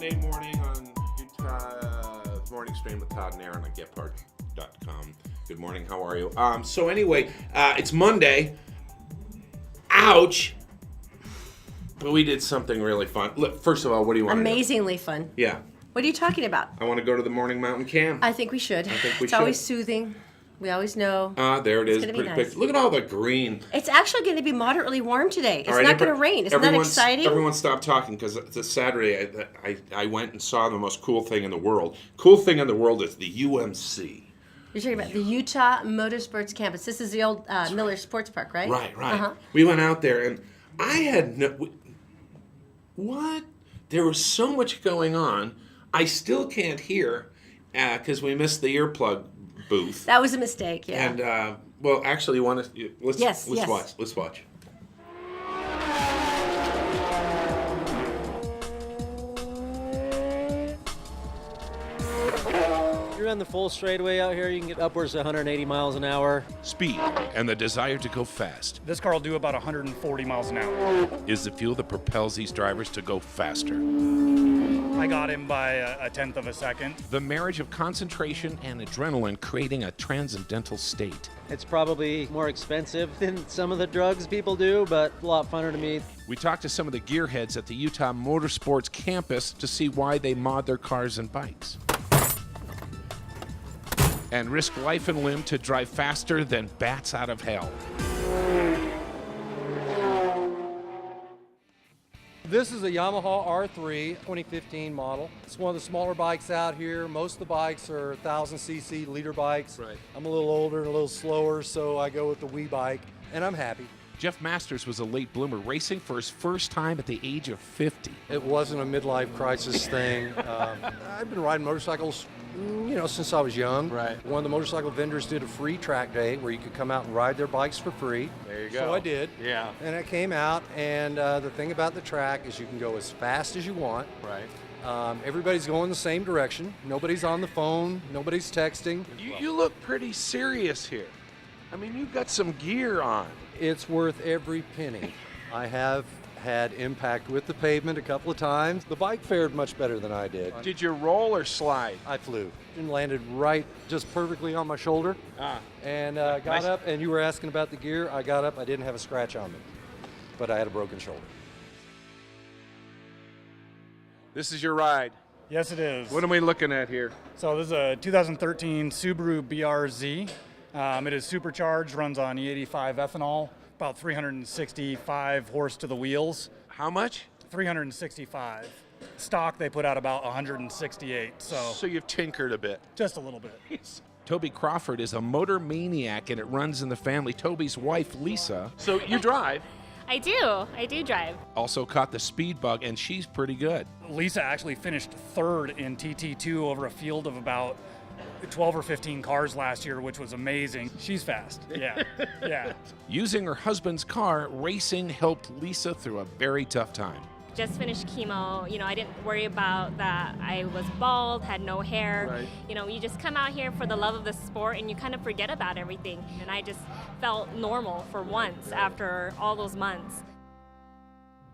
Monday morning on Morning Stream with Todd and Erin on getparts.com. Good morning, how are you? So anyway, it's Monday. Ouch! But we did something really fun. Look, first of all, what do you want Amazingly fun. Yeah. What are you talking about? I want to go to the Morning Mountain Camp. I think we should. It's always soothing. We always know. There it is. It's going to be nice. Look at all the green. It's actually going to be moderately warm today. It's right, not going to rain. Isn't that exciting? Everyone stop talking because it's Saturday. I went and saw the most cool thing in the world. Cool thing in the world is the UMC. You're talking about the Utah Motorsports Campus. This is the old Miller Sports Park, right? Right. Uh-huh. We went out there and I had no... What? There was so much going on. I still can't hear because we missed the earplug booth. That was a mistake, yeah. And well, actually, you want to let's watch. Let's watch. You're on the full straightaway out here. You can get upwards of 180 miles an hour. Speed and the desire to go fast This car will do about 140 miles an hour. is the fuel that propels these drivers to go faster. I got him by a tenth of a second. The marriage of concentration and adrenaline creating a transcendental state. It's probably more expensive than some of the drugs people do, but a lot funner to me. We talked to some of the gearheads at the Utah Motorsports campus to see why they mod their cars and bikes. And risk life and limb to drive faster than bats out of hell. This is a Yamaha R3 2015 model. It's one of the smaller bikes out here. Most of the bikes are 1,000cc liter bikes. Right. I'm a little older and a little slower, so I go with the wee bike, and I'm happy. Jeff Masters was a late bloomer, racing for his first time at the age of 50. It wasn't a midlife crisis thing. I've been riding motorcycles, since I was young. Right. One of the motorcycle vendors did a free track day where you could come out and ride their bikes for free. There you go. So I did. Yeah. And I came out, and the thing about the track is you can go as fast as you want. Right. Everybody's going the same direction. Nobody's on the phone. Nobody's texting. You look pretty serious here. I mean, you've got some gear on. It's worth every penny. I have had impact with the pavement a couple of times. The bike fared much better than I did. Did you roll or slide? I flew and landed right just perfectly on my shoulder. And got Nice. up, and you were asking about the gear. I got up, I didn't have a scratch on me, but I had a broken shoulder. This is your ride. Yes, it is. What are we looking at here? So this is a 2013 Subaru BRZ. It is supercharged, runs on E85 ethanol, about 365 horse to the wheels. How much? 365. Stock, they put out about 168, So you've tinkered a bit. just a little bit. Toby Crawford is a motor maniac and it runs in the family. Toby's wife, Lisa. So you drive. I do drive. Also caught the speed bug and she's pretty good. Lisa actually finished third in TT2 over a field of about 12 or 15 cars last year, which was amazing. She's fast. Yeah. Yeah. Using her husband's car, racing helped Lisa through a very tough time. Just finished chemo. I didn't worry about that. I was bald, had no hair. Right. You just come out here for the love of the sport and you kind of forget about everything. And I just felt normal for once after all those months.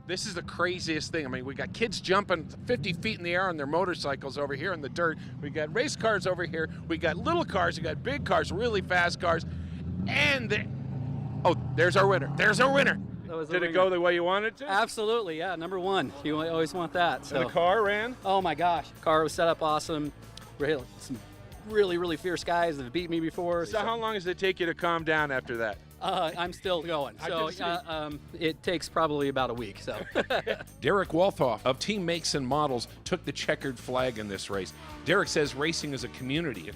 This is the craziest thing. I mean, we got kids jumping 50 feet in the air on their motorcycles over here in the dirt. We got race cars over here. We got little cars. We got big cars, really fast cars. And there's our winner. There's our winner. Did it go the way you wanted it to? Absolutely, yeah. Number one. You always want that. So. And the car ran? Oh my gosh. Car was set up awesome. Some really, really fierce guys that have beat me before. So how long does it take you to calm down after that? I'm still going. So it takes probably about a week. So Derek Walthoff of Team Makes and Models took the checkered flag in this race. Derek says racing is a community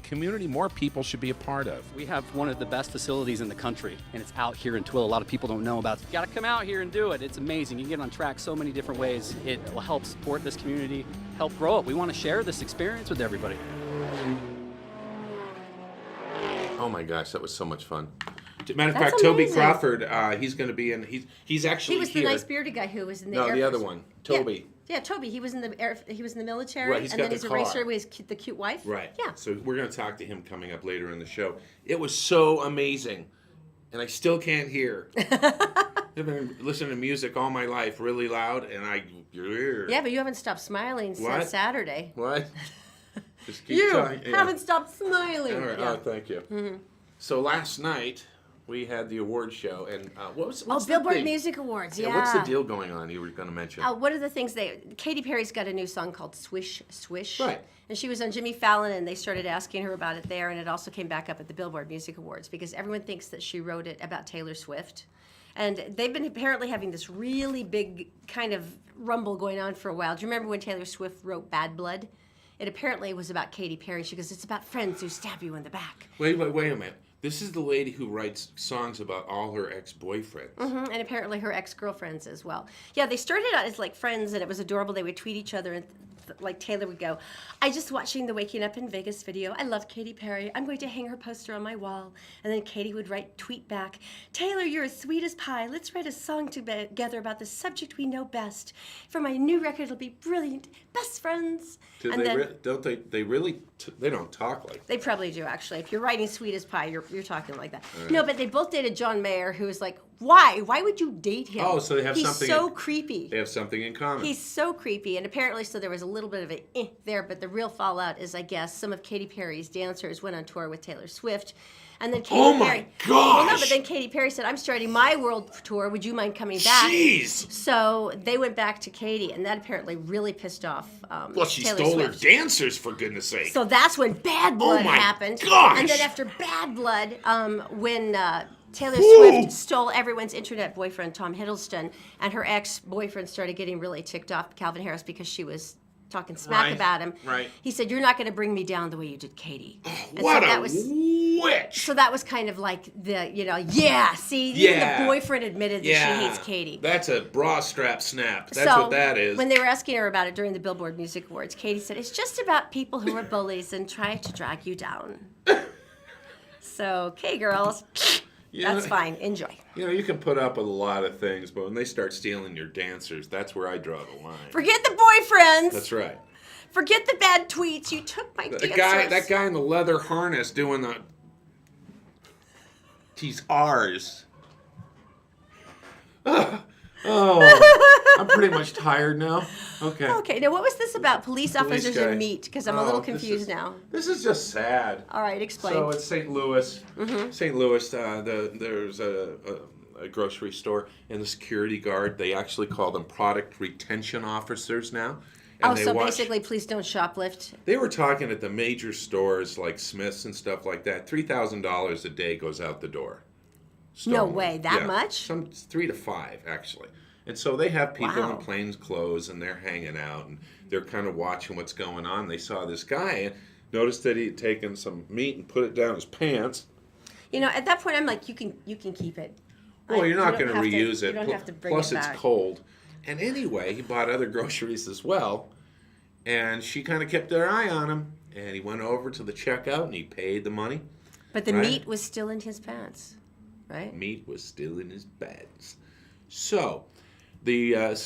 more people should be a part of. We have one of the best facilities in the country, and it's out here in Twill. A lot of people don't know about it. You gotta come out here and do it. It's amazing. You can get on track so many different ways. It will help support this community, help grow it. We want to share this experience with everybody. Oh my gosh, that was so much fun. Matter of That's fact, Toby amazing. Crawford, he's going to be in. He's actually He was here. the nice bearded guy who was in the No, Air the other Force. one, Toby. Yeah, Toby. He was in the military, Right, he's and got then the he's a car. racer with the cute wife. Right. Yeah. So we're going to talk to him coming up later in the show. It was so amazing, and I still can't hear. I've been listening to music all my life, really loud, and Yeah, but you haven't stopped smiling What? since Saturday. What? Just keep You talking. Yeah. haven't stopped smiling. All right. Yeah. Oh, thank you. So last night we had the award show, and what's the Billboard thing? Music Awards. Yeah. What's the deal going on? You were going to mention. One of the things Katy Perry's got a new song called Swish Swish. Right. And she was on Jimmy Fallon, and they started asking her about it there, and it also came back up at the Billboard Music Awards because everyone thinks that she wrote it about Taylor Swift. And they've been apparently having this really big kind of rumble going on for a while. Do you remember when Taylor Swift wrote Bad Blood? It apparently was about Katy Perry. She goes, it's about friends who stab you in the back. Wait a minute. This is the lady who writes songs about all her ex-boyfriends. And apparently her ex-girlfriends as well. Yeah, they started out as like friends, and it was adorable. They would tweet each other, and like Taylor would go, I just watching the Waking Up in Vegas video. I love Katy Perry. I'm going to hang her poster on my wall. And then Katy would tweet back, Taylor, you're as sweet as pie. Let's write a song together about the subject we know best. For my new record, it'll be brilliant. Best friends. They don't talk like that. They probably do, actually. If you're writing Sweet as Pie, you're talking like that. Right. No, but they both dated John Mayer, who was like, why? Why would you date him? Oh, so they have something. He's so creepy. They have something in common. He's so creepy. And apparently, so there was a little bit of a there, but the real fallout is, I guess, some of Katy Perry's dancers went on tour with Taylor Swift. And then Katy Perry. Gosh! Well, no, but then Katy Perry said, I'm starting my world tour. Would you mind coming back? Jeez! So they went back to Katy, and that apparently really pissed off well, she Taylor stole Swift. her dancers, for goodness sake. So that's when Bad Blood happened. Gosh! And then after Bad Blood, when Taylor Swift stole everyone's internet boyfriend, Tom Hiddleston, and her ex-boyfriend started getting really ticked off, Calvin Harris, because she was talking smack about him. Right. He said, you're not going to bring me down the way you did Katy. What a witch! So that was kind of like the, even the boyfriend admitted that she hates Katy. That's a bra strap snap. That's what that is. When they were asking her about it during the Billboard Music Awards, Katy said, it's just about people who are bullies and try to drag you down. So, okay, girls, that's fine. Enjoy. You can put up with a lot of things, but when they start stealing your dancers, that's where I draw the line. Forget the boyfriends. That's right. Forget the bad tweets. You took my dancers. That guy in the leather harness doing the... He's ours. I'm pretty much tired now. Okay. Okay, now what was this about? Police officers guy. and meat? Because I'm a little confused now. This is just sad. All right, explain. So it's St. Louis. St. Louis, there's a grocery store, and the security guard, they actually call them product retention officers now. And so basically, please don't shoplift. They were talking at the major stores like Smith's and stuff like that. $3,000 a day goes out the door. Stolen. No way, that much? Some 3 to 5 actually. And so they have people in plain clothes, and they're hanging out, and they're kind of watching what's going on. They saw this guy and noticed that he'd taken some meat and put it down his pants. At that point, I'm like, you can keep it. Well, you're not going to reuse it. You don't have to bring Plus, it back. it's cold. And anyway, he bought other groceries as well, and she kind of kept her eye on him. And he went over to the checkout, and he paid the money. But the meat was still in his pants, right? Meat was still in his pants. So, the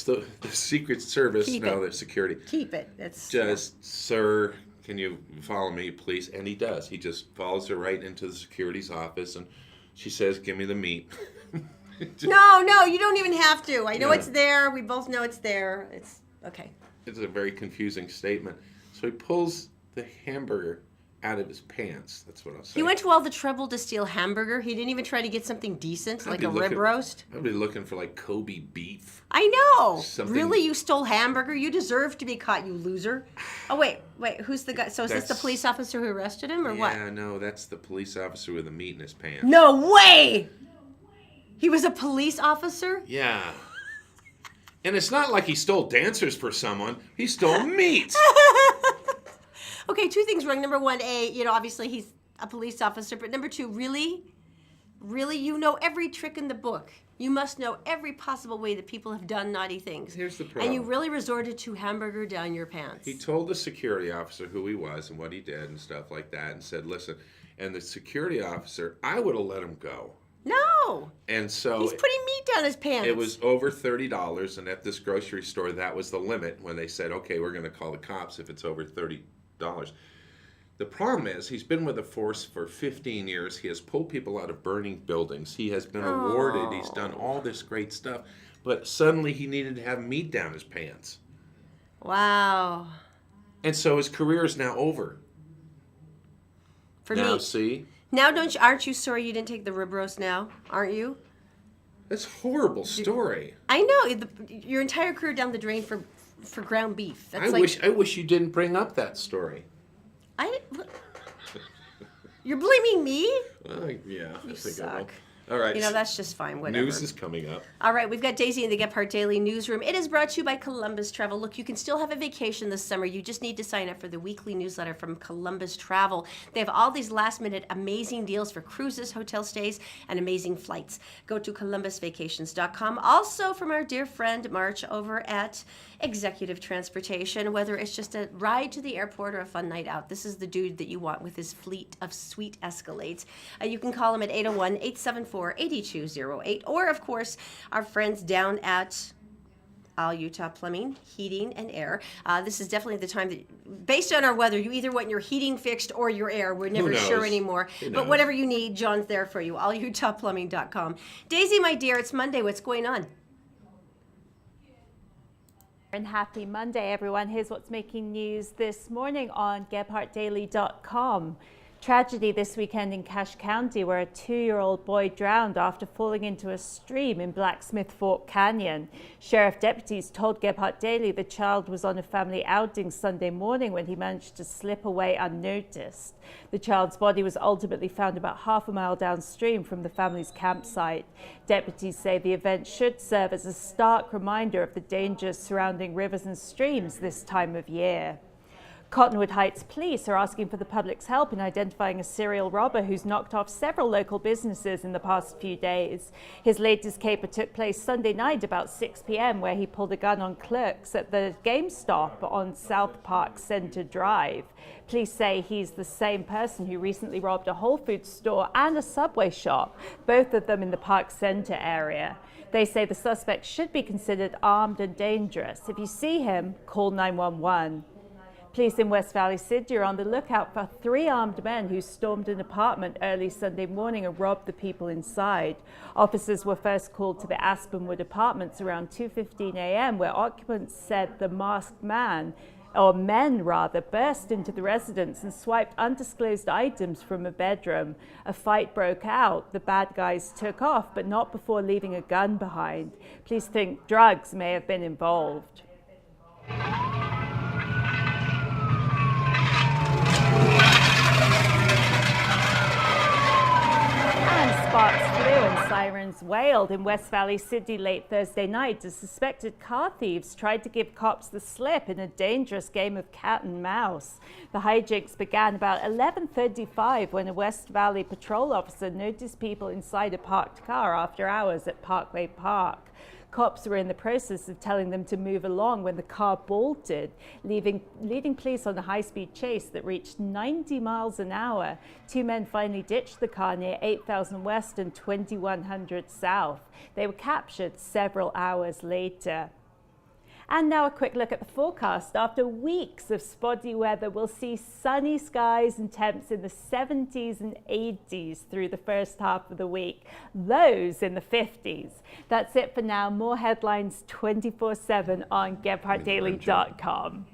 Secret Service, the security. Keep it. That's sir, can you follow me, please? And he does. He just follows her right into the security's office, and she says, give me the meat. No, you don't even have to. I know it's there. We both know it's there. It's okay. It's a very confusing statement. So he pulls the hamburger out of his pants. That's what I'll say. He went to all the trouble to steal hamburger. He didn't even try to get something decent, like a rib roast. I'd be looking for like Kobe beef. I know. Really? You stole hamburger? You deserve to be caught, you loser. Oh, wait. Who's the guy? So is this the police officer who arrested him, or what? Yeah, no, that's the police officer with the meat in his pants. No way! He was a police officer? Yeah. And it's not like he stole dancers for someone. He stole meat. Okay, 2 things wrong. Number 1, obviously he's a police officer. But number 2, really, you know every trick in the book. You must know every possible way that people have done naughty things. Here's the problem. And you really resorted to hamburger down your pants. He told the security officer who he was and what he did and stuff like that, and said, listen, and the security officer, I would have let him go. No. And so he's putting meat down his pants. It was over $30, and at this grocery store, that was the limit when they said, okay, we're going to call the cops if it's over $30. The problem is he's been with the force for 15 years. He has pulled people out of burning buildings. He has been awarded. He's done all this great stuff. But suddenly he needed to have meat down his pants. Wow. And so his career is now over. For now, me. see? Now, aren't you sorry you didn't take the rib roast now? Aren't you? That's a horrible story. I know. Your entire career down the drain for ground beef. That's I wish you didn't bring up that story. You're blaming me? Yeah, I think suck. I will. All right. That's just fine. Whatever. News is coming up. All right, we've got Daisy in the Gephardt Daily Newsroom. It is brought to you by Columbus Travel. Look, you can still have a vacation this summer. You just need to sign up for the weekly newsletter from Columbus Travel. They have all these last-minute amazing deals for cruises, hotel stays, and amazing flights. Go to columbusvacations.com. Also from our dear friend March over at Executive Transportation, whether it's just a ride to the airport or a fun night out, this is the dude that you want with his fleet of sweet Escalades. You can call him at 801-874-8208, or of course our friends down at All Utah Plumbing, Heating, and Air. This is definitely the time that, based on our weather, you either want your heating fixed or your air. We're never sure anymore. But whatever you need, John's there for you. AllUtahPlumbing.com. Daisy, my dear, it's Monday. What's going on? And happy Monday, everyone. Here's what's making news this morning on GephartDaily.com. Tragedy this weekend in Cache County, where a 2-year-old boy drowned after falling into a stream in Blacksmith Fork Canyon. Sheriff deputies told Gephardt Daily the child was on a family outing Sunday morning when he managed to slip away unnoticed. The child's body was ultimately found about half a mile downstream from the family's campsite. Deputies say the event should serve as a stark reminder of the dangers surrounding rivers and streams this time of year. Cottonwood Heights police are asking for the public's help in identifying a serial robber who's knocked off several local businesses in the past few days. His latest caper took place Sunday night about 6 p.m. where he pulled a gun on clerks at the GameStop on South Park Center Drive. Police say he's the same person who recently robbed a Whole Foods store and a Subway shop, both of them in the Park Center area. They say the suspect should be considered armed and dangerous. If you see him, call 911. Police in West Valley City are on the lookout for 3 armed men who stormed an apartment early Sunday morning and robbed the people inside. Officers were first called to the Aspenwood Apartments around 2:15 a.m. where occupants said the masked men burst into the residence and swiped undisclosed items from a bedroom. A fight broke out. The bad guys took off, but not before leaving a gun behind. Police think drugs may have been involved. Sparks flew and sirens wailed in West Valley City late Thursday night as suspected car thieves tried to give cops the slip in a dangerous game of cat and mouse. The hijinks began about 11:35 when a West Valley patrol officer noticed people inside a parked car after hours at Parkway Park. Cops were in the process of telling them to move along when the car bolted, leading police on a high-speed chase that reached 90 miles an hour. 2 men finally ditched the car near 8000 West and 2100 South. They were captured several hours later. And now a quick look at the forecast. After weeks of spotty weather, we'll see sunny skies and temps in the 70s and 80s through the first half of the week. Lows in the 50s. That's it for now. More headlines 24/7 on GephartDaily.com.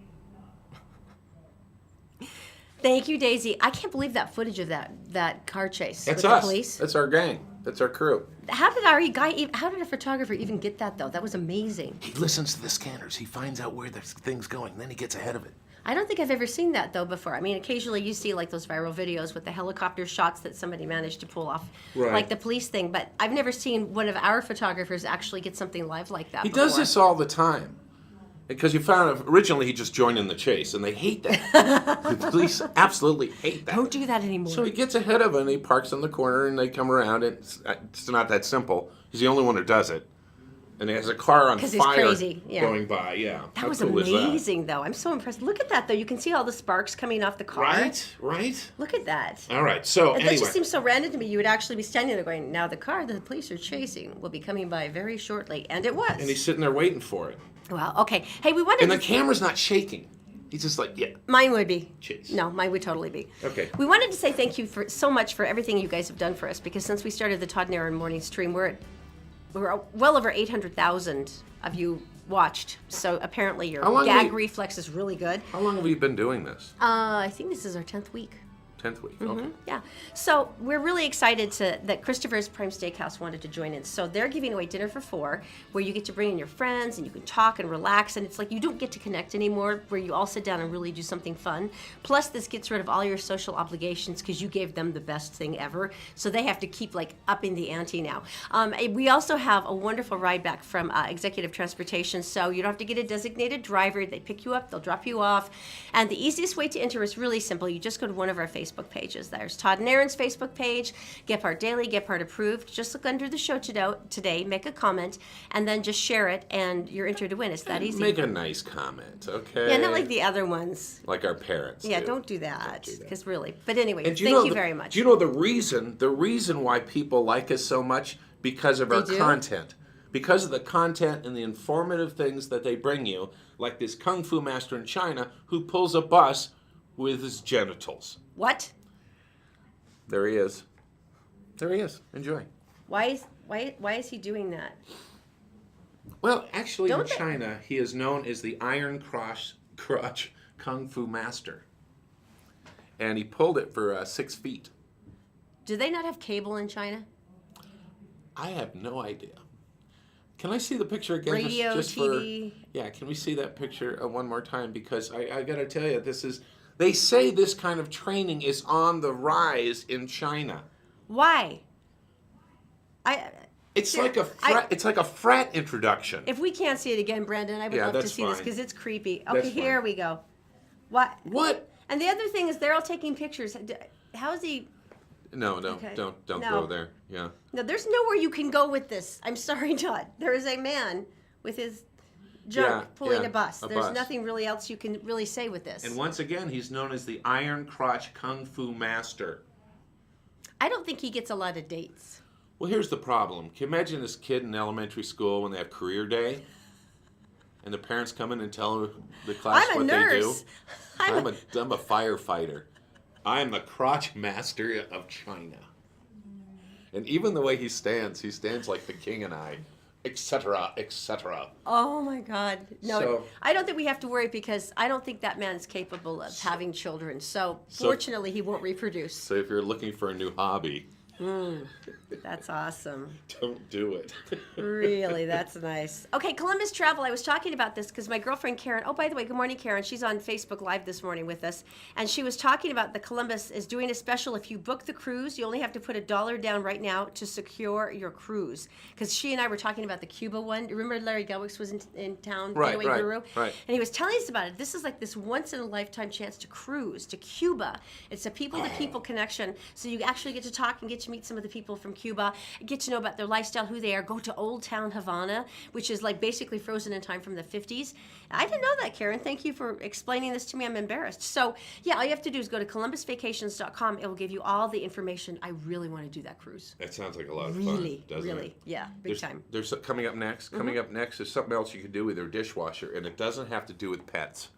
Thank you, Daisy. I can't believe that footage of that car chase That's with us. the police. That's our gang. That's our crew. How did a photographer even get that, though? That was amazing. He listens to the scanners. He finds out where the thing's going. Then he gets ahead of it. I don't think I've ever seen that, though, before. I mean, occasionally you see, like, those viral videos with the helicopter shots that somebody managed to pull off, Right. like the police thing. But I've never seen one of our photographers actually get something live like that He before. does this all the time. Because you found out, originally he just joined in the chase, and they hate that. The police absolutely hate that. Don't do that anymore. So he gets ahead of it, and he parks in the corner, and they come around. It's not that simple. He's the only one who does it. And he has a car on 'Cause he's fire crazy, yeah. going by. Yeah. That How was cool is that? amazing, though. I'm so impressed. Look at that, though. You can see all the sparks coming off the car. Right? Look at that. All right, so That anyway. just seems so random to me. You would actually be standing there going, now the car that the police are chasing will be coming by very shortly. And it was. And he's sitting there waiting for it. Wow, okay. Hey, we wanted And to... the camera's not shaking. He's just like, yeah. Mine would be. Jeez. No, mine would totally be. Okay. We wanted to say thank you so much for everything you guys have done for us, because since we started the Todd and Erin morning stream, we're well over 800,000 of you watched. So apparently your gag reflex is really good. How long have you been doing this? I think this is our 10th week. 10th week, okay. Yeah. So we're really excited that Christopher's Prime Steakhouse wanted to join in. So they're giving away dinner for 4, where you get to bring in your friends and you can talk and relax. And it's like you don't get to connect anymore, where you all sit down and really do something fun. Plus, this gets rid of all your social obligations because you gave them the best thing ever. So they have to keep like upping the ante now. We also have a wonderful ride back from Executive Transportation. So you don't have to get a designated driver. They pick you up, they'll drop you off. And the easiest way to enter is really simple. You just go to one of our Facebook pages. There's Todd and Erin's Facebook page, Gephardt Daily, Gephardt Approved. Just look under the show today, make a comment, and then just share it, and you're entered to win. It's that easy. Make a nice comment, okay? Yeah, not like the other ones. Like our parents. Yeah, do. don't do that. Because really. But anyway, And thank you very much. Do you know the reason why people like us so much? Because of our content. Because of the content and the informative things that they bring you, like this Kung Fu master in China who pulls a bus with his genitals. What? There he is. There he is. Enjoy. Why is he doing that? Well, actually, in China, he is known as the Iron Crotch Kung Fu Master. And he pulled it for 6 feet. Do they not have cable in China? I have no idea. Can I see the picture again? Radio, just TV. Yeah, can we see that picture one more time? Because I got to tell you, they say this kind of training is on the rise in China. Why? It's like a frat introduction. If we can't see it again, Brandon, I would love to see this because it's creepy. Okay, here we go. What? And the other thing is they're all taking pictures. How is he? No, okay. don't go there. Yeah. No, there's nowhere you can go with this. I'm sorry, Todd. There is a man with his junk pulling a bus. There's nothing really else you can really say with this. And once again, he's known as the Iron Crotch Kung Fu Master. I don't think he gets a lot of dates. Well, here's the problem. Can you imagine this kid in elementary school when they have career day? And the parents come in and tell the class what they do? I'm a firefighter. I'm the crotch master of China. And even the way he stands like the king and I, etc., etc. Oh my God. No, I don't think we have to worry because I don't think that man's capable of having children. So fortunately, he won't reproduce. So if you're looking for a new hobby, that's awesome. Don't do it. Really, that's nice. Okay, Columbus Travel. I was talking about this because my girlfriend Karen, oh, by the way, good morning, Karen. She's on Facebook Live this morning with us. And she was talking about the Columbus is doing a special. If you book the cruise, you only have to put $1 down right now to secure your cruise. Because she and I were talking about the Cuba one. Remember Larry Gelwicks was in town? Right. And he was telling us about it. This is like this once-in-a-lifetime chance to cruise to Cuba. It's a people-to-people connection. So you actually get to talk and get to meet some of the people from Cuba, get to know about their lifestyle, who they are, go to Old Town Havana, which is like basically frozen in time from the 50s. I didn't know that, Karen. Thank you for explaining this to me. I'm embarrassed. So, yeah, all you have to do is go to columbusvacations.com. It will give you all the information. I really want to do that cruise. That sounds like a lot of fun, doesn't it? Yeah, big time. There's coming up next. Coming up next is something else you can do with your dishwasher, and it doesn't have to do with pets.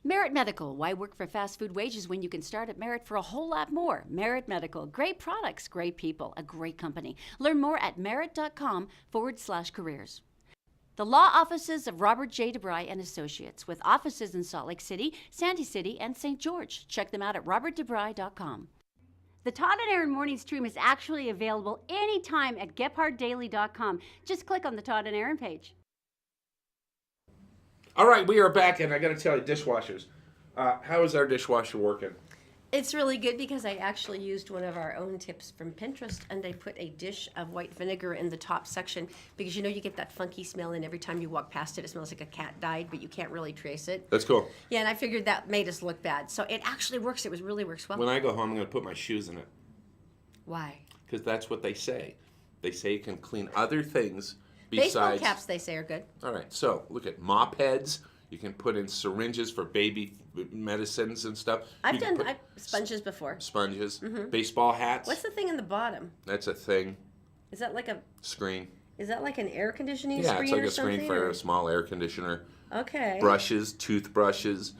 Merit Medical. Why work for fast food wages when you can start at Merit for a whole lot more? Merit Medical. Great products, great people, a great company. Learn more at merit.com/careers. The law offices of Robert J. DeBry and Associates, with offices in Salt Lake City, Sandy City, and St. George. Check them out at robertdebry.com. The Todd and Erin morning stream is actually available anytime at GephardtDaily.com. Just click on the Todd and Erin page. All right, we are back, and I got to tell you, dishwashers. How is our dishwasher working? It's really good because I actually used one of our own tips from Pinterest, and I put a dish of white vinegar in the top section because you know you get that funky smell, and every time you walk past it, it smells like a cat died, but you can't really trace it. That's cool. Yeah, and I figured that made us look bad. So it actually works. It really works well. When I go home, I'm going to put my shoes in it. Why? Because that's what they say. They say you can clean other things besides... Baseball caps, they say, are good. All right, so look at mop heads. You can put in syringes for baby medicines and stuff. I've done sponges before. Sponges. Baseball hats. What's the thing in the bottom? That's a thing. Is that like a... Screen. Is that like an air conditioning Yeah, screen it's like or a screen something? for a small air conditioner. Okay. Brushes, toothbrushes.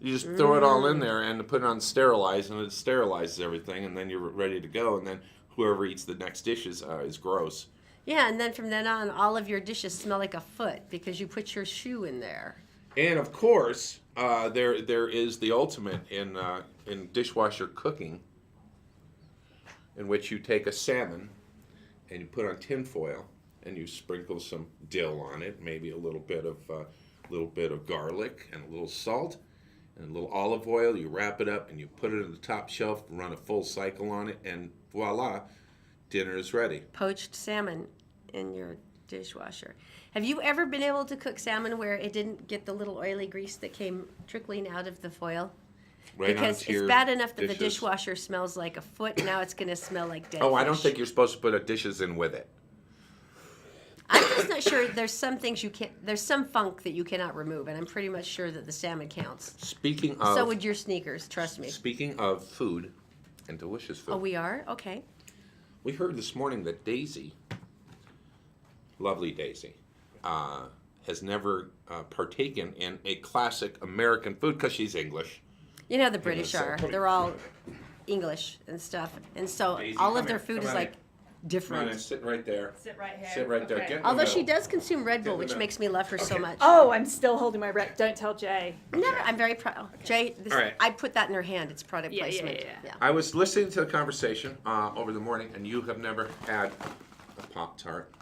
You just throw it all in there and put it on sterilize, and it sterilizes everything, and then you're ready to go. And then whoever eats the next dishes is gross. Yeah, and then from then on, all of your dishes smell like a foot because you put your shoe in there. And of course, there is the ultimate in dishwasher cooking, in which you take a salmon and you put on tin foil and you sprinkle some dill on it, maybe a little bit of garlic and a little salt and a little olive oil. You wrap it up and you put it on the top shelf, run a full cycle on it, and voila, dinner is ready. Poached salmon in your dishwasher. Have you ever been able to cook salmon where it didn't get the little oily grease that came trickling out of the foil? Right because onto it's your bad enough that dishes. the dishwasher smells like a foot. Now it's going to smell like dead Oh, I don't fish. think you're supposed to put dishes in with it. I'm just not sure. There's some things you can't. There's some funk that you cannot remove, and I'm pretty much sure that the salmon counts. Speaking of, So would your sneakers. Trust me. Speaking of food and delicious food, Oh, we are? Okay. we heard this morning that Daisy, lovely Daisy, has never partaken in a classic American food because she's English. You know the British so are. pretty- They're all English and stuff, and so Daisy, all come of their here, food come is on like in. Come on, different. and sit right there. Sit right here. Sit right there. Okay. Get in the Although she middle. does consume Red Bull, Get in the which middle. makes me love her so Okay. much. Oh, I'm still holding my breath. Don't tell Jay. Never. I'm very proud. Jay, this, All right. I put that in her hand. It's product Yeah, yeah, placement. yeah. I was listening to the conversation over the morning, and you have never had a Pop-Tart,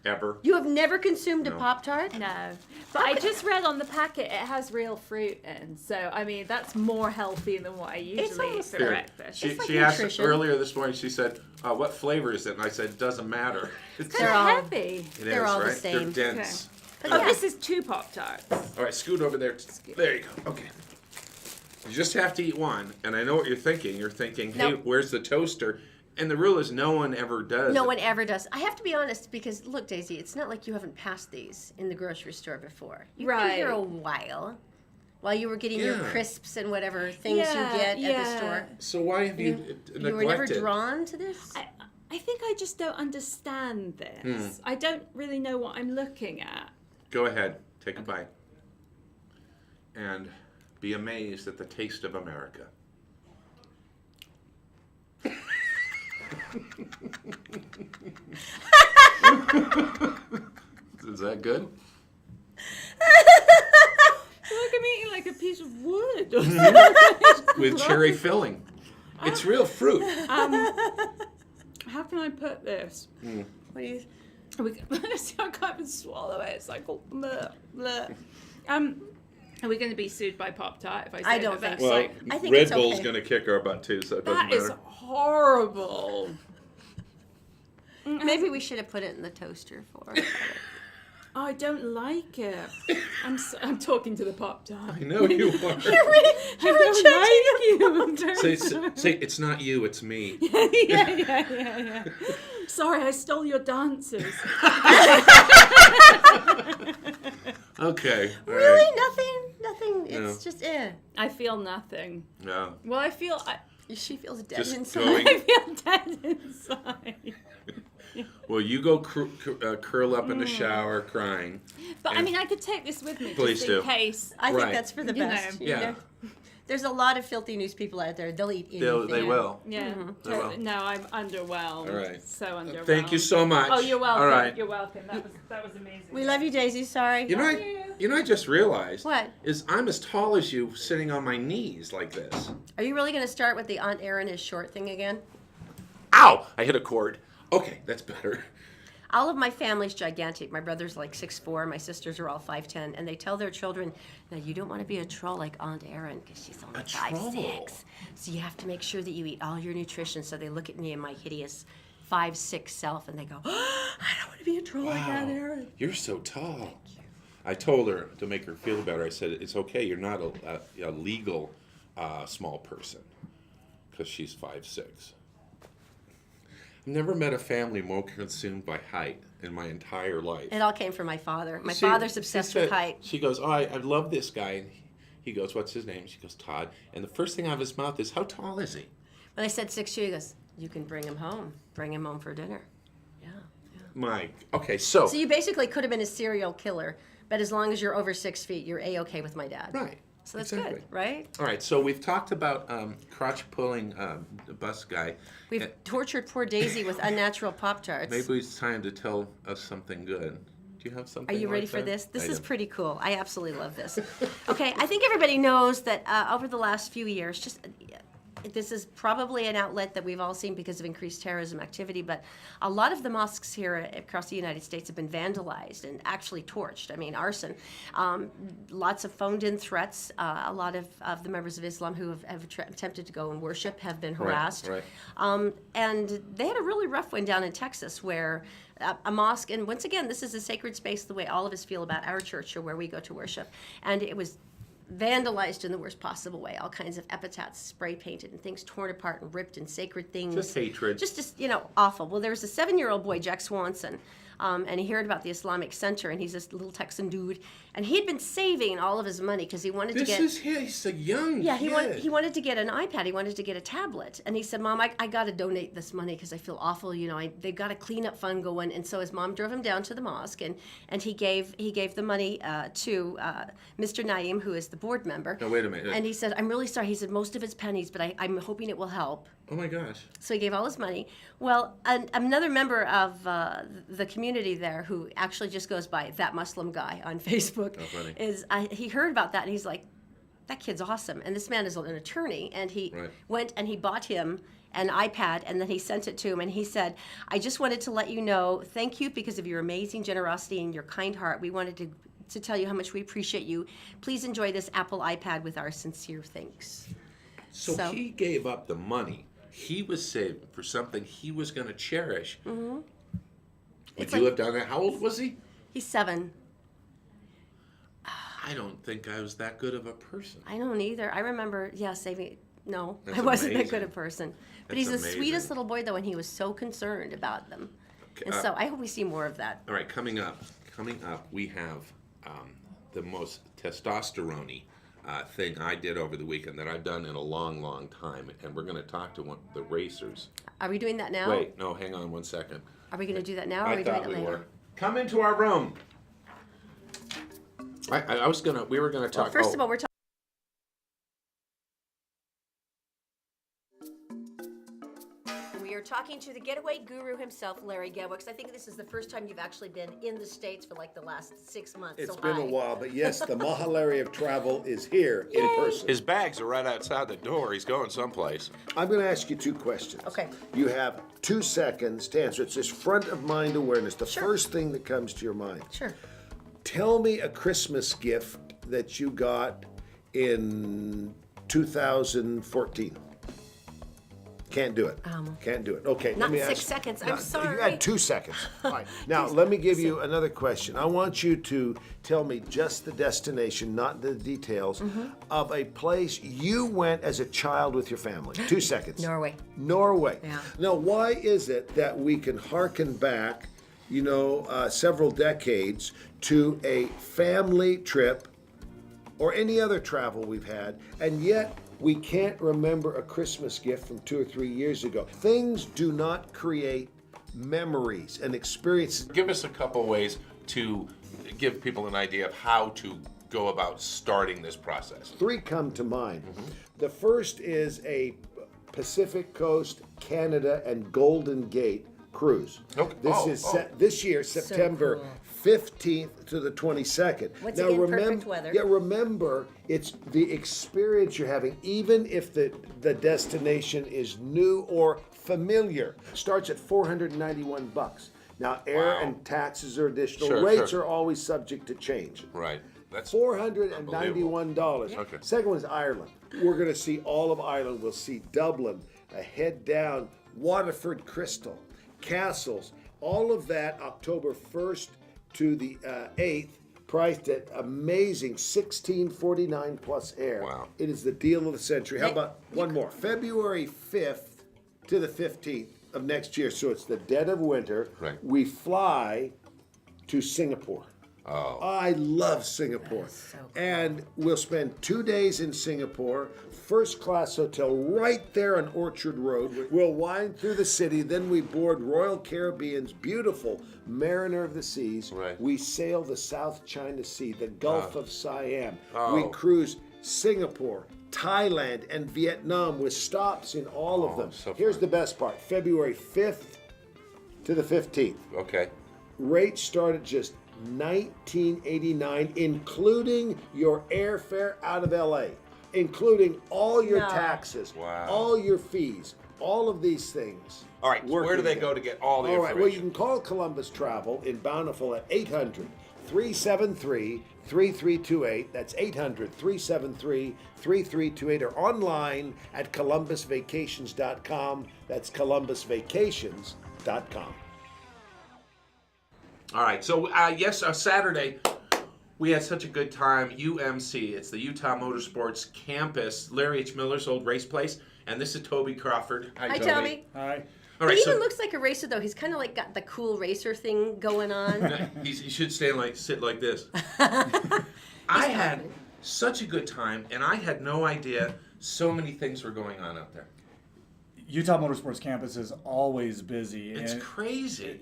ever. You have never consumed a No. Pop-Tart? No. But I just read on the packet it has real fruit in. So, I mean, that's more healthy than what I usually eat almost for Here. breakfast. She, It's like she asked nutrition. earlier this morning, she said, what flavor is it? And I said, it doesn't matter. It's They're all- heavy. It they're is, all the right? same. They're dense. But Oh, yeah. this is 2 Pop-Tarts. All right, scoot over there. There you go. Okay. You just have to eat one. And I know what you're thinking. You're thinking, hey, Nope. where's the toaster? And the rule is no one ever does. No it. one ever does. I have to be honest because look, Daisy, it's not like you haven't passed these in the grocery store before. You've been here a while you were getting your Yeah. crisps and whatever things you get at the store. So why have you neglected? You were never drawn to this? I think I just don't understand this. I don't really know what I'm looking at. Go ahead. Take a bite. And be amazed at the taste of America. Is that good? I feel like I'm eating like a piece of wood. Or something. With cherry filling. It's real fruit. How can I put this? What do you? I can't even swallow it. It's like bleh, bleh. Are we going to be sued by Pop-Tart if I say I don't that? think so. Well, I think Red it's Bull's okay. going to kick our butt too, so it doesn't That is matter. horrible. Maybe we should have put it in the toaster for her. Oh, I don't like it. I'm talking to the Pop-Tart. I know you are. I don't like you. Say, it's not you, it's me. yeah. Sorry, I stole your dancers. Okay. all Really? right. Nothing. No. It's just I feel nothing. No. Well, I feel She feels dead Just inside. going. I feel dead inside. Well, you go curl up in the shower crying. But I And- mean, I could take this with me Please just in do. case. I think Right. that's for the You best. know. you Yeah. know? There's a lot of filthy news people out there. They'll eat anything. They will. Yeah. They will. No, I'm underwhelmed. All right. So underwhelmed. Thank you so much. Oh, you're welcome. All right. You're welcome. That was amazing. We love you, Daisy. Sorry. You know, I just realized. What? Is I'm as tall as you, sitting on my knees like this. Are you really going to start with the Aunt Erin is short thing again? Ow! I hit a cord. Okay, that's better. All of my family's gigantic. My brother's like 6'4", my sisters are all 5'10", and they tell their children, "Now you don't want to be a troll like Aunt Erin because she's only A troll? 5'6". So you have to make sure that you eat all your nutrition." So they look at me and my hideous 5'6" self, and they go, "Oh, I don't want to be a troll like Aunt Erin." You're so tall. I told her to make her feel better. I said, it's okay. You're not a legal small person because she's 5'6". I've never met a family more consumed by height in my entire life. It all came from my father. My She- father's she obsessed said- with height. She goes, oh, I love this guy. And he goes, what's his name? She goes, Todd. And the first thing out of his mouth is, how tall is he? When I said 6'2", he goes, "You can bring him home. Bring him home for dinner." Yeah. Mike. Okay, so So you basically could have been a serial killer, but as long as you're over 6 feet, you're A-okay with my dad. right. So that's exactly. good, right? All right, so we've talked about crotch pulling the bus guy. We've tortured poor Daisy with unnatural Pop-Tarts. Maybe it's time to tell us something good. Do you have something? Are you ready like for that? this? This I is do. pretty cool. I absolutely love this. Okay, I think everybody knows that over the last few years, this is probably an outlet that we've all seen because of increased terrorism activity, but a lot of the mosques here across the United States have been vandalized and actually torched. I mean, arson. Lots of phoned-in threats. A lot of the members of Islam who have attempted to go and worship have been harassed. Right. And they had a really rough one down in Texas where a mosque, and once again, this is a sacred space the way all of us feel about our church or where we go to worship, and it was vandalized in the worst possible way. All kinds of epitaphs spray painted and things torn apart and ripped and sacred things. Just hatred. Just awful. Well, there was a 7-year-old boy, Jack Swanson, and he heard about the Islamic Center, and he's this little Texan dude, and he'd been saving all of his money because he wanted to get. He's a young kid. He wanted to get an iPad. He wanted to get a tablet, and he said, "Mom, I got to donate this money because I feel awful. They've got a cleanup fund going." And so his mom drove him down to the mosque, and he gave the money to Mr. Naeem, who is the board member. No, wait a minute. And he said, "I'm really sorry." He said, "Most of it's pennies, but I'm hoping it will help." Oh my gosh. So he gave all his money. Well, another member of the community there, who actually just goes by that Muslim guy on Facebook, Oh, funny. he heard about that and he's like, "That kid's awesome." And this man is an attorney, and he went and he bought him an iPad, and then he sent it to him, and he said, "I just wanted to let you know, thank you because of your amazing generosity and your kind heart. We wanted to tell you how much we appreciate you. Please enjoy this Apple iPad with our sincere thanks." So he gave up the money he was saving for something he was going to cherish. Mm-hmm. Would you live down there? How old was he? He's 7. I don't think I was that good of a person. I don't either. I remember, saving. No, That's I wasn't that amazing. good a person. But That's he's the amazing. sweetest little boy, though, and he was so concerned about them. And so I hope we see more of that. All right, coming up, we have the most testosterone-y thing I did over the weekend that I've done in a long, long time, and we're going to talk to one of the racers. Are we doing that now? Wait, no, hang on one second. Are we going to do that now, or are I we doing thought it we later? were. Come into our room. We were gonna talk. Well, first of all, we're talking. We are talking to the getaway guru himself, Larry Gewicks. I think this is the first time you've actually been in the States for like the last 6 months. It's so been hi. a while, but yes, the Mahalari of travel is here in person. His bags are right outside the door. He's going someplace. I'm going to ask you 2 questions. Okay. You have 2 seconds to answer. It's just front of mind awareness, the first thing that comes to your mind. Sure. Tell me a Christmas gift that you got in 2014. Can't do it. Can't do it. Okay, Not let me 6 ask. seconds. No, I'm sorry. You had 2 seconds. All right. Now, let me give you another question. I want you to tell me just the destination, not the details, of a place you went as a child with your family. 2 seconds. Norway. Norway. Yeah. Now, why is it that we can hearken back, several decades to a family trip or any other travel we've had, and yet we can't remember a Christmas gift from 2 or 3 years ago? Things do not create memories and experiences. Give us a couple ways to give people an idea of how to go about starting this process. 3 come to mind. The first is a Pacific Coast, Canada, and Golden Gate cruise. Okay. This year, September cool. 15th to the 22nd. Once again, perfect weather. Yeah, remember, it's the experience you're having, even if the destination is new or familiar. Starts at $491. Now, air and taxes are additional. Sure, Rates sure. are always subject to change. Right. That's $491. Okay. Second one is Ireland. We're going to see all of Ireland. We'll see Dublin, head down, Waterford Crystal, castles, all of that October 1st to the 8th, priced at amazing $1649 plus air. Wow. It is the deal of the century. How about one more? February 5th to the 15th of next year. So it's the dead of winter. Right. We fly to Singapore. Oh. I love Singapore. So cool. And we'll spend 2 days in Singapore, first class hotel right there on Orchard Road. We'll wind through the city, then we board Royal Caribbean's beautiful Mariner of the Seas. Right. We sail the South China Sea, the Gulf of Siam. Oh. We cruise Singapore, Thailand, and Vietnam with stops in all of them. so Here's fun. the best part, February 5th to the 15th. Okay. Rates start at just $19.89, including your airfare out of LA, including all your taxes, Wow. all your fees, all of these things. All right, where do they go to get all the All right, well, you information? can call Columbus Travel in Bountiful at 800-373-3328. That's 800-373-3328, or online at columbusvacations.com. That's columbusvacations.com. All right, so yes, Saturday, we had such a good time. UMC, it's the Utah Motorsports Campus, Larry H. Miller's old race place, and this is Toby Crawford. Hi, Toby. Hi. All He right, even so looks like a racer, though. He's kind of like got the cool racer thing going on. he should sit like this. I had such a good time, and I had no idea so many things were going on out there. Utah Motorsports Campus is always busy. It's and crazy.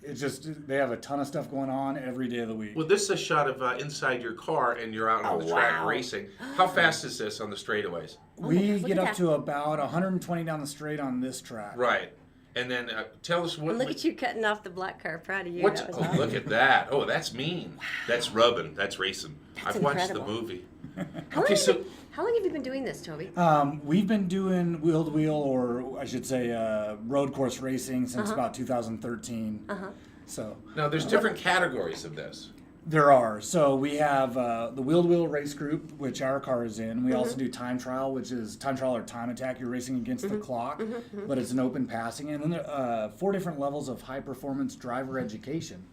It's just, they have a ton of stuff going on every day of the week. Well, this is a shot of inside your car, and you're out on the track racing. How fast is this on the straightaways? We get up to about 120 down the straight on this track. Right. And then tell us what... And look at you cutting off the black car. Proud of you. What's, That was oh, awesome. look at that. Oh, that's mean. That's rubbing. That's racing. That's I've watched the incredible. movie. How long have you been doing this, Toby? We've been doing wheel-to-wheel, or I should say road course racing since about 2013. So Now, there's different categories of this. there are. So we have the wheel-to-wheel race group, which our car is in. We also do time trial, which is time trial or time attack. You're racing against the clock, but it's an open passing. And then there are 4 different levels of high-performance driver education.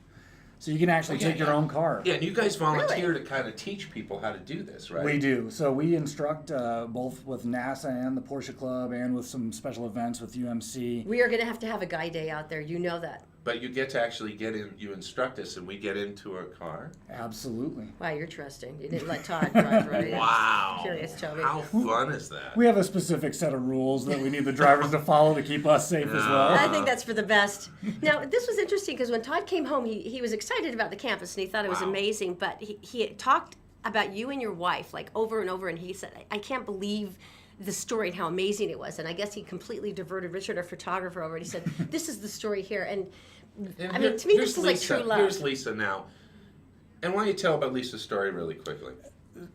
So you can actually take your own car. Yeah, and you guys volunteer to kind of teach people how to do this, right? We do. So we instruct both with NASA and the Porsche Club, and with some special events with UMC. We are going to have a guy day out there. You know that. But you get to actually get in, you instruct us, and we get into a car. Absolutely. Wow, you're trusting. You didn't let Todd drive, right? Wow. Curious, Toby. How fun is that? We have a specific set of rules that we need the drivers to follow to keep us safe as well. I think that's for the best. Now, this was interesting because when Todd came home, he was excited about the campus and he thought it was amazing, but he had talked about you and your wife like over and over, and he said, I can't believe the story and how amazing it was. And I guess he completely diverted Richard, our photographer, over, and he said, this is the story here. And I mean, to me, this is like true love. Here's Lisa now. And why don't you tell about Lisa's story really quickly?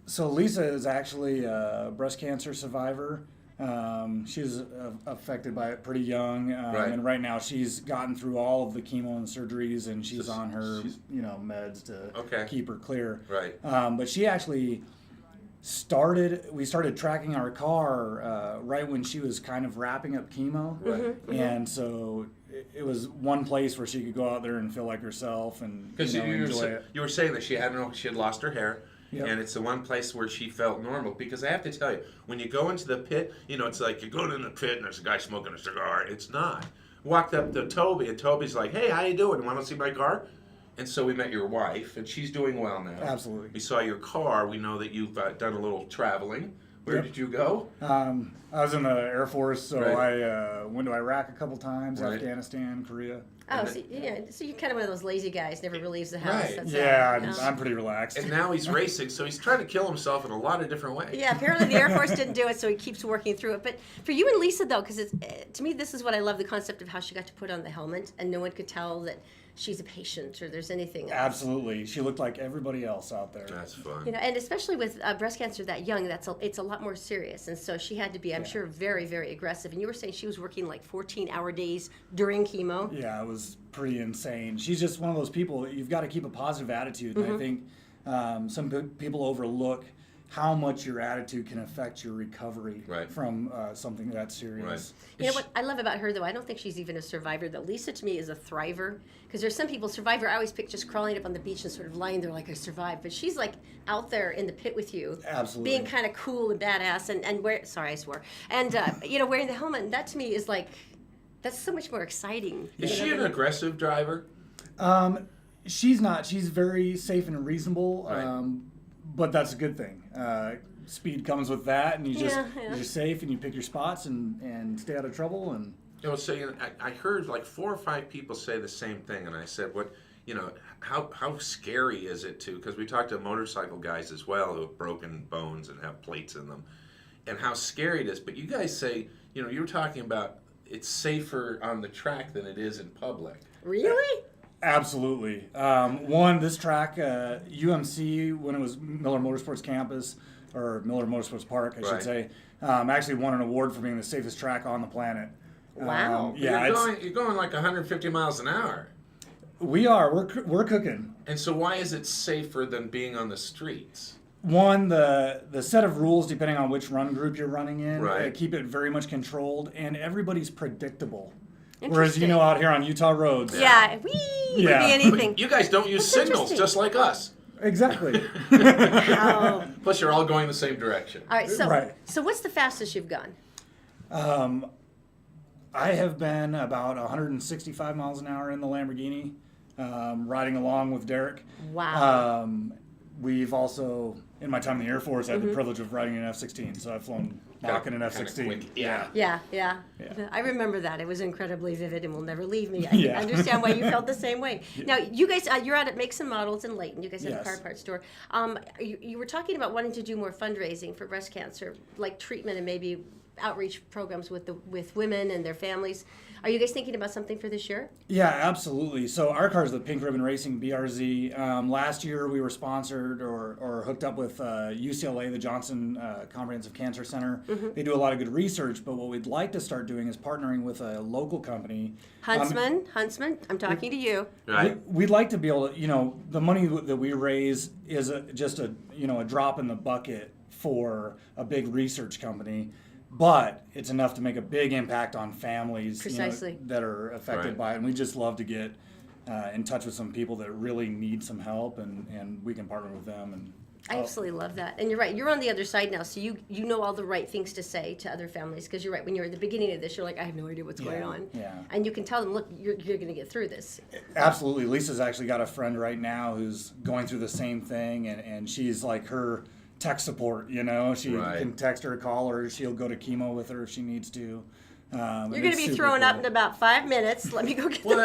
So Lisa is actually a breast cancer survivor. She was affected by it pretty young, and right now she's gotten through all of the chemo and surgeries, and she's on her meds to keep her clear. Right. But she actually we started tracking our car right when she was kind of wrapping up chemo, and so it was one place where she could go out there and feel like herself and enjoy it. You were saying that she had lost her hair. Yep. And it's the one place where she felt normal, because I have to tell you, when you go into the pit, it's like you're going in the pit and there's a guy smoking a cigar. It's not. Walked up to Toby, and Toby's like, hey, how you doing? Want to see my car? And so we met your wife, and she's doing well now. Absolutely. We saw your car. We know that you've done a little traveling. Where did you go? I was in the Air Force, so I went to Iraq a couple times, Afghanistan, Korea. Oh, so you're kind of one of those lazy guys, never leaves the house. Right. That's I'm pretty relaxed. And now he's racing, so he's trying to kill himself in a lot of different ways. Yeah, apparently the Air Force didn't do it, so he keeps working through it. But for you and Lisa, though, because to me, this is what I love, the concept of how she got to put on the helmet, and no one could tell that she's a patient or there's anything else. Absolutely. She looked like everybody else out there. That's fun. And especially with breast cancer that young, it's a lot more serious. And so she had to be, I'm sure, very, very aggressive. And you were saying she was working like 14-hour days during chemo. Yeah, it was pretty insane. She's just one of those people, you've got to keep a positive attitude. And I think some people overlook how much your attitude can affect your recovery from something that serious. Right. You know what I love about her, though? I don't think she's even a survivor, though. Lisa, to me, is a thriver. Because there's some people, survivor, I always pick just crawling up on the beach and sort of lying there like I survived. But she's like out there in the pit with you. Absolutely. Being kind of cool and badass and sorry, I swore. And, wearing the helmet. And that, to me, is like, that's so much more exciting. Is she an aggressive driver? She's not. She's very safe and reasonable, Right. but that's a good thing. Speed comes with that, and you're safe, and you pick your spots and stay out of trouble. And So I heard like 4 or 5 people say the same thing, and I said, "What? How scary is it to?" Because we talked to motorcycle guys as well who have broken bones and have plates in them, and how scary it is. But you guys say, you were talking about it's safer on the track than it is in public. Really? absolutely. This track, UMC, when it was Miller Motorsports Campus, or Miller Motorsports Park, I should say, actually won an award for being the safest track on the planet. Wow. You're going like 150 miles an hour. We are. We're cooking. And so why is it safer than being on the streets? One, the set of rules, depending on which run group you're running in, Right. keep it very much controlled, and everybody's predictable. Whereas, out here on Utah roads. Yeah, could be anything. You guys don't use signals, just like us. Exactly. Plus, you're all going the same direction. All right, so what's the fastest you've gone? I have been about 165 miles an hour in the Lamborghini, riding along with Derek. Wow. We've also, in my time in the Air Force, had the privilege of riding an F-16, so I've flown Mach in an F-16. Yeah. I remember that. It was incredibly vivid and will never leave me. I understand why you felt the same way. Now, you guys, you're out at Make Some Models in Layton. You guys have a car parts store. You were talking about wanting to do more fundraising for breast cancer, like treatment and maybe outreach programs with women and their families. Are you guys thinking about something for this year? Yeah, absolutely. So our car is the Pink Ribbon Racing BRZ. Last year we were sponsored or hooked up with UCLA, the Johnson Comprehensive Cancer Center. They do a lot of good research, but what we'd like to start doing is partnering with a local company. Huntsman, I'm talking to you. Right. We'd like to be able to, the money that we raise is just a drop in the bucket for a big research company. But it's enough to make a big impact on families that are affected by it. And we just love to get in touch with some people that really need some help, and we can partner with them. And I absolutely love that. And you're right, you're on the other side now, so you know all the right things to say to other families, because you're right, when you're at the beginning of this, you're like, I have no idea what's going on. Yeah. And you can tell them, look, you're going to get through this. Absolutely. Lisa's actually got a friend right now who's going through the same thing, and she's like her tech support, she can text her, call her, she'll go to chemo with her if she needs to. You're going to be throwing up in about 5 minutes. Let me go get to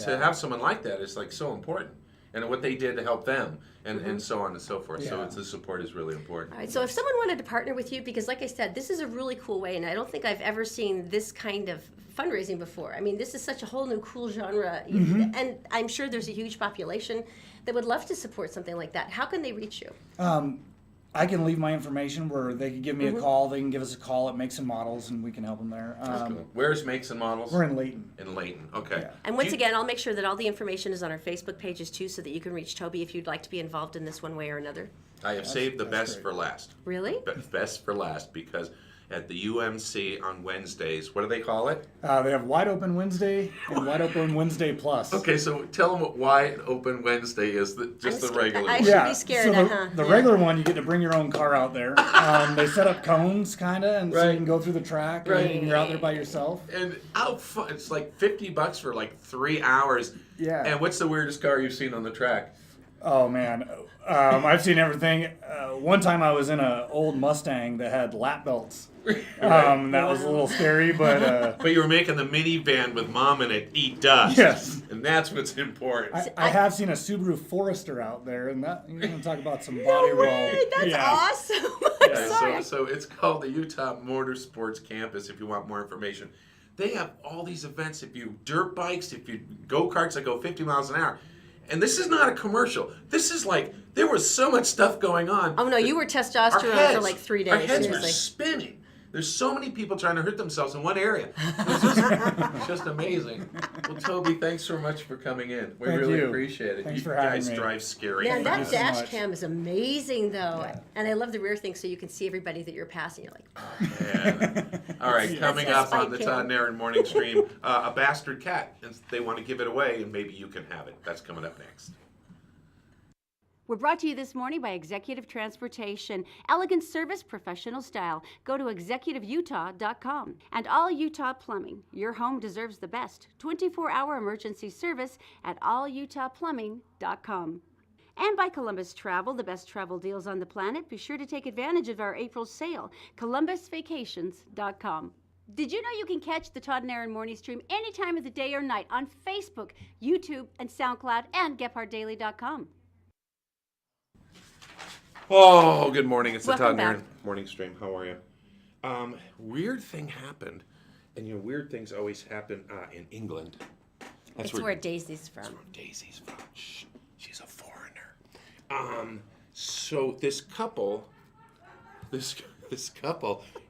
have someone like that is like so important, and what they did to help them, and so on and so forth. So the support is really important. All right. So if someone wanted to partner with you, because like I said, this is a really cool way, and I don't think I've ever seen this kind of fundraising before. I mean, this is such a whole new cool genre, and I'm sure there's a huge population that would love to support something like that. How can they reach you? I can leave my information where they can give me a call. They can give us a call at Makes and Models, and we can help them there. Where's Makes and Models? We're in Layton. In Layton, okay. Yeah. And once again, I'll make sure that all the information is on our Facebook pages too, so that you can reach Toby if you'd like to be involved in this one way or another. I have saved the best for last. Really? Best for last, because at the UMC on Wednesdays, what do they call it? They have Wide Open Wednesday and Wide Open Wednesday Plus. Okay, so tell them what Wide Open Wednesday is, the regular one. I should be scared, so the regular one, you get to bring your own car out there. They set up cones, kind of, and so you can go through the track, and you're out there by yourself. And it's like $50 for like 3 hours. Yeah. And what's the weirdest car you've seen on the track? Oh, man. I've seen everything. One time I was in an old Mustang that had lap belts. That was a little scary, but... But you were making the minivan with Mom in it eat dust. Yes. And that's what's important. I have seen a Subaru Forester out there, and that you're going to talk about some body roll. That's awesome. So it's called the Utah Motorsports Campus if you want more information. They have all these events, if you dirt bikes, if you go-karts that go 50 miles an hour. And this is not a commercial. This is like, there was so much stuff going on. Oh no, you were testosterone for like 3 days. Our heads seriously. were spinning. There's so many people trying to hurt themselves in one area. It's just amazing. Well, Toby, thanks so much for coming in. We really appreciate it. Thanks for having me. You guys drive scary. Man, that dash cam is amazing, though. Yeah. And I love the rear thing, so you can see everybody that you're passing. You're like, oh. Yeah. All right, coming up on the Todd and Erin morning stream, a bastard cat. And they want to give it away, and maybe you can have it. That's coming up next. We're brought to you this morning by Executive Transportation. Elegant service, professional style. Go to executiveutah.com. And All Utah Plumbing. Your home deserves the best. 24-hour emergency service at allutahplumbing.com. And by Columbus Travel, the best travel deals on the planet. Be sure to take advantage of our April sale. columbusvacations.com. Did you know you can catch the Todd and Erin morning stream any time of the day or night on Facebook, YouTube, and SoundCloud, and GephardtDaily.com. Oh, good morning. It's the Welcome Todd and back. Erin morning stream. How are you? Weird thing happened, and weird things always happen in England. It's where Daisy's from. That's where Daisy's from. Shh, she's a foreigner. So this couple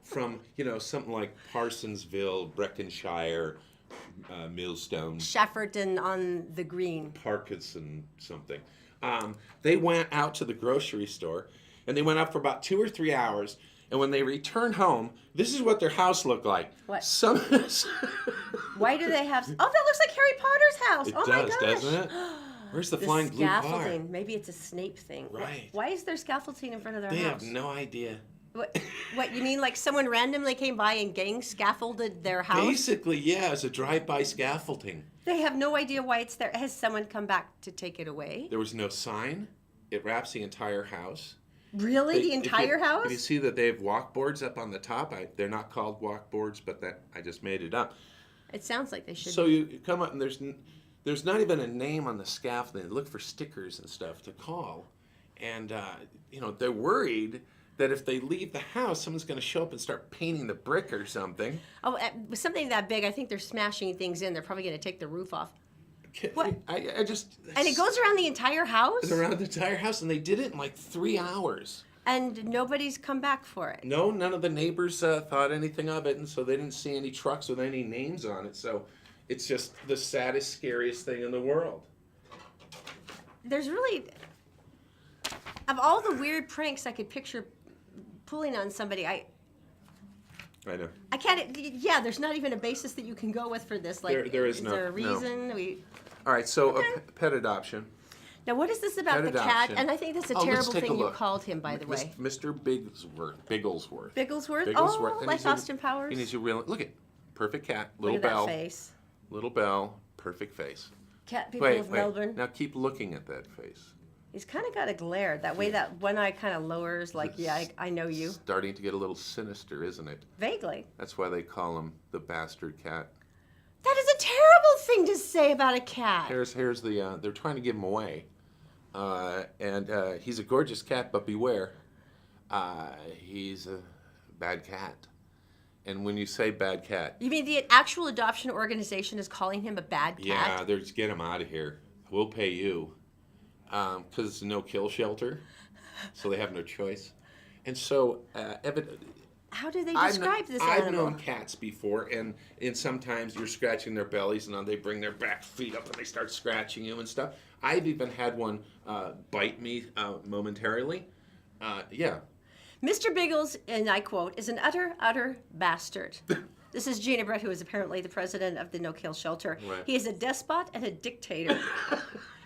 from something like Parsonsville, Breckenshire, Millstone, Shafferton on the Green. Parkinson something. They went out to the grocery store, and they went out for about 2 or 3 hours. And when they returned home, this is what their house looked like. What? Why do they have? Oh, that looks like Harry Potter's house. It oh does, my gosh. doesn't it? Where's the flying blue car? Scaffolding. Maybe it's a Snape thing. Right. Why is there scaffolding in front of their They house? have no idea. What you mean? Like someone randomly came by and gang scaffolded their house? Basically, yeah, it's a drive-by scaffolding. They have no idea why it's there. Has someone come back to take it away? There was no sign. It wraps the entire house. Really? The entire house? If you see that they have walkboards up on the top, they're not called walkboards, but I just made it up. It sounds like they should. So you come up and there's not even a name on the scaffolding. They look for stickers and stuff to call, and they're worried that if they leave the house, someone's going to show up and start painting the brick or something. Oh, with something that big, I think they're smashing things in. They're probably going to take the roof off. What? I just... And it goes around the entire house? It's around the entire house, and they did it in like 3 hours. And nobody's come back for it? No, none of the neighbors thought anything of it, and so they didn't see any trucks with any names on it. So it's just the saddest, scariest thing in the world. There's really... Of all the weird pranks I could picture pulling on somebody, I know. I can't. Yeah, there's not even a basis that you can go with for this. Like, there is no. Is there a reason? No. All right. So pet adoption. Now, what is this about Pet the adoption. cat? And I think that's a terrible thing you called him, by the way. Mr. Bigglesworth. Bigglesworth. Oh, like Austin Powers. And he's a real. Look at perfect cat. Little look at bell. That face. Little bell. Perfect face. Cat people of Melbourne. Now keep looking at that face. He's kind of got a glare. That way that one eye kind of lowers, like, yeah, I know you. Starting to get a little sinister, isn't it? Vaguely. That's why they call him the bastard cat. That is a terrible thing to say about a cat. Here's the, they're trying to give him away. And he's a gorgeous cat, but beware. He's a bad cat. And when you say bad cat... You mean the actual adoption organization is calling him a bad cat? Yeah, they're just get him out of here. We'll pay you. Because it's a no-kill shelter, so they have no choice. And so, how do they describe this animal? I've known cats before, and sometimes you're scratching their bellies, and then they bring their back feet up, and they start scratching you and stuff. I've even had one bite me momentarily. Yeah. Mr. Biggles, and I quote, is an utter bastard. This is Gina Brett, who is apparently the president of the no-kill shelter. Right. He is a despot and a dictator.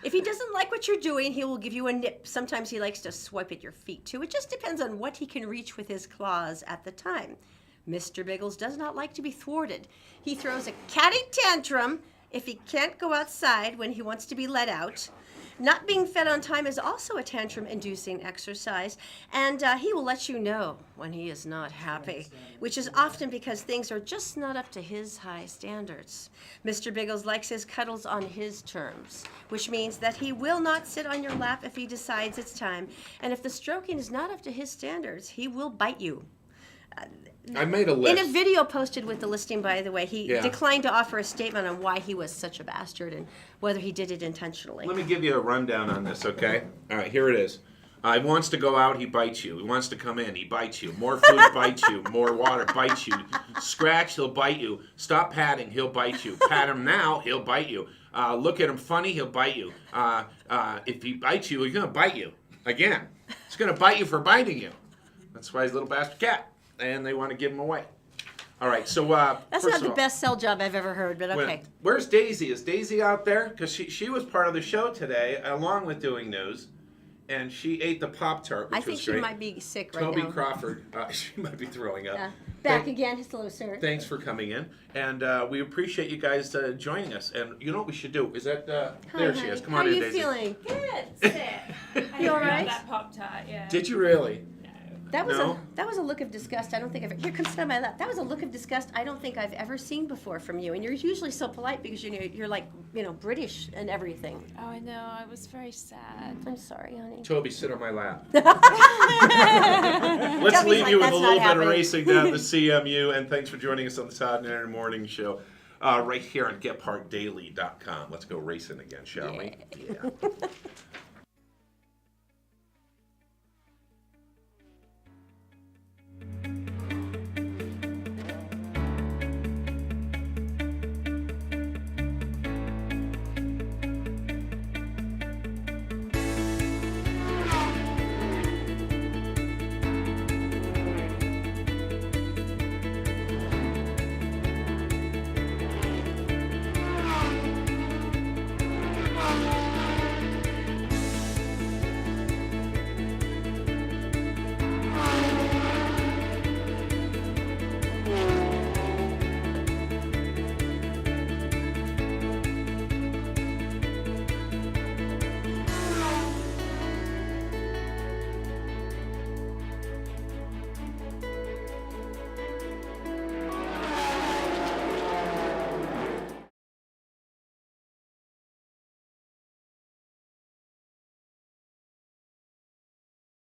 If he doesn't like what you're doing, he will give you a nip. Sometimes he likes to swipe at your feet, too. It just depends on what he can reach with his claws at the time. Mr. Biggles does not like to be thwarted. He throws a catty tantrum if he can't go outside when he wants to be let out. Not being fed on time is also a tantrum-inducing exercise, and he will let you know when he is not happy, which is often because things are just not up to his high standards. Mr. Biggles likes his cuddles on his terms, which means that he will not sit on your lap if he decides it's time, and if the stroking is not up to his standards, he will bite you. I made a list. In a video posted with the listing, by the way, he declined to offer a statement on why he was such a bastard and whether he did it intentionally. Let me give you a rundown on this, okay? All right, here it is. He wants to go out, he bites you. He wants to come in, he bites you. More food, bites you. More water, bites you. Scratch, he'll bite you. Stop patting, he'll bite you. Pat him now, he'll bite you. Look at him funny, he'll bite you. If he bites you, he's going to bite you. Again. He's going to bite you for biting you. That's why he's a little bastard cat. And they want to give him away. All right, so that's not the best sell job I've ever heard, but okay. Where's Daisy? Is Daisy out there? Because she was part of the show today, along with doing news. and she ate the Pop-Tart, which I think was she great. might be sick right Toby now. Crawford, she might be throwing up. Yeah. Back again. Hello, sir. Thanks for coming in, and we appreciate you guys joining us. And you know what we should do? Is that there she is? Come on How are in, you Daisy. feeling? Good. Sit. You all right? That Pop-Tart, yeah. Did you really? That was No? that was a look of disgust. I don't think I've here come sit on my lap. That was a look of disgust I don't think I've ever seen before from you. And you're usually so polite because you're like British and everything. Oh, I know. I was very sad. I'm sorry, honey. Toby, sit on my lap. Let's Toby's leave like, you with a "That's little not bit happening." of racing down the CMU, and thanks for joining us on the Todd and Erin Morning Show, right here on GetPartDaily.com. Let's go racing again, shall we? Yeah.